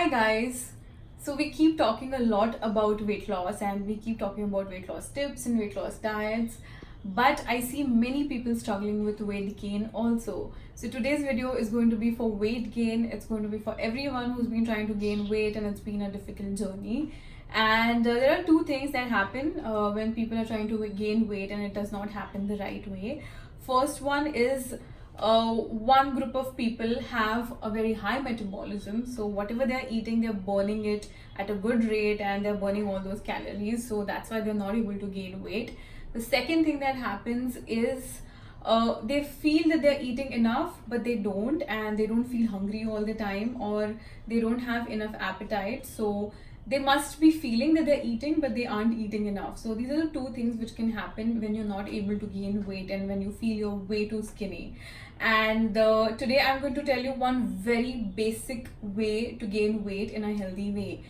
Hi guys. So we keep talking a lot about weight loss and we keep talking about weight loss tips and weight loss diets, but I see many people struggling with weight gain also. So today's video is going to be for weight gain. It's going to be for everyone who's been trying to gain weight and it's been a difficult journey. And there are two things that happen when people are trying to gain weight and it does not happen the right way. First one is one group of people have a very high metabolism, so whatever they're eating, they're burning it at a good rate and they're burning all those calories, so that's why they're not able to gain weight. The second thing that happens is they feel that they're eating enough but they don't, and they don't feel hungry all the time, or they don't have enough appetite, so they must be feeling that they're eating but they aren't eating enough. So these are the two things which can happen when you're not able to gain weight and when you feel you're way too skinny. And today I'm going to tell you one very basic way to gain weight in a healthy way.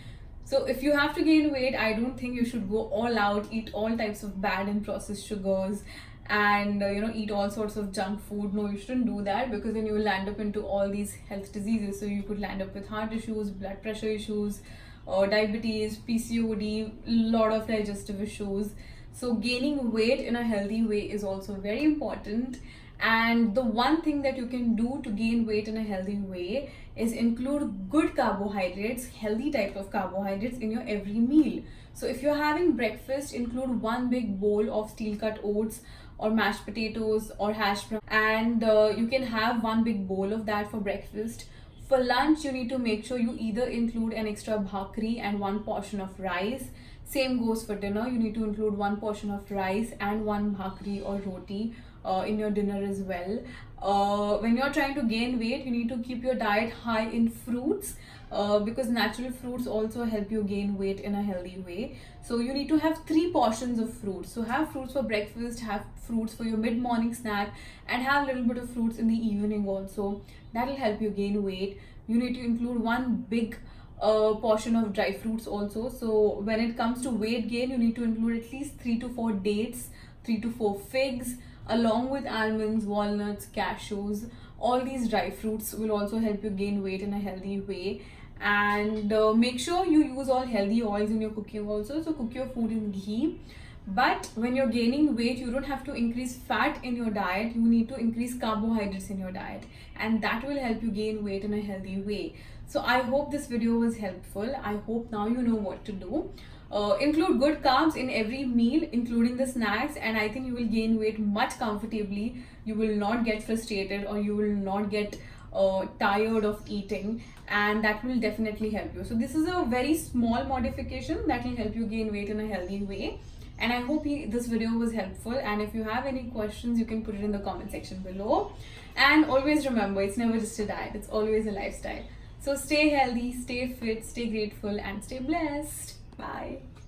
So if you have to gain weight, I don't think you should go all out, eat all types of bad and processed sugars, and eat all sorts of junk food. No, you shouldn't do that, because then you will land up into all these health diseases. So you could land up with heart issues, blood pressure issues, diabetes, PCOD, lot of digestive issues. So gaining weight in a healthy way is also very important. And the one thing that you can do to gain weight in a healthy way is include good carbohydrates, healthy type of carbohydrates in your every meal. So if you're having breakfast, include one big bowl of steel cut oats or mashed potatoes or hash brown, and you can have one big bowl of that for breakfast. For lunch, you need to make sure you either include an extra bhakri and one portion of rice. Same goes for dinner. You need to include one portion of rice and one bhakri or roti in your dinner as well. When you're trying to gain weight, you need to keep your diet high in fruits, because natural fruits also help you gain weight in a healthy way. So you need to have 3 portions of fruits. So have fruits for breakfast, have fruits for your mid-morning snack, and have a little bit of fruits in the evening also. That will help you gain weight. You need to include one big portion of dry fruits also. So when it comes to weight gain, you need to include at least 3 to 4 dates, 3 to 4 figs, along with almonds, walnuts, cashews. All these dry fruits will also help you gain weight in a healthy way. And make sure you use all healthy oils in your cooking also. So cook your food in ghee. But when you're gaining weight, you don't have to increase fat in your diet. You need to increase carbohydrates in your diet, and that will help you gain weight in a healthy way. So I hope this video was helpful. I hope now you know what to do. Include good carbs in every meal, including the snacks, and I think you will gain weight much comfortably. You will not get frustrated, or you will not get tired of eating, and that will definitely help you. So this is a very small modification that will help you gain weight in a healthy way. And I hope this video was helpful, and if you have any questions, you can put it in the comment section below. And always remember, it's never just a diet, it's always a lifestyle. So stay healthy, stay fit, stay grateful, and stay blessed. Bye.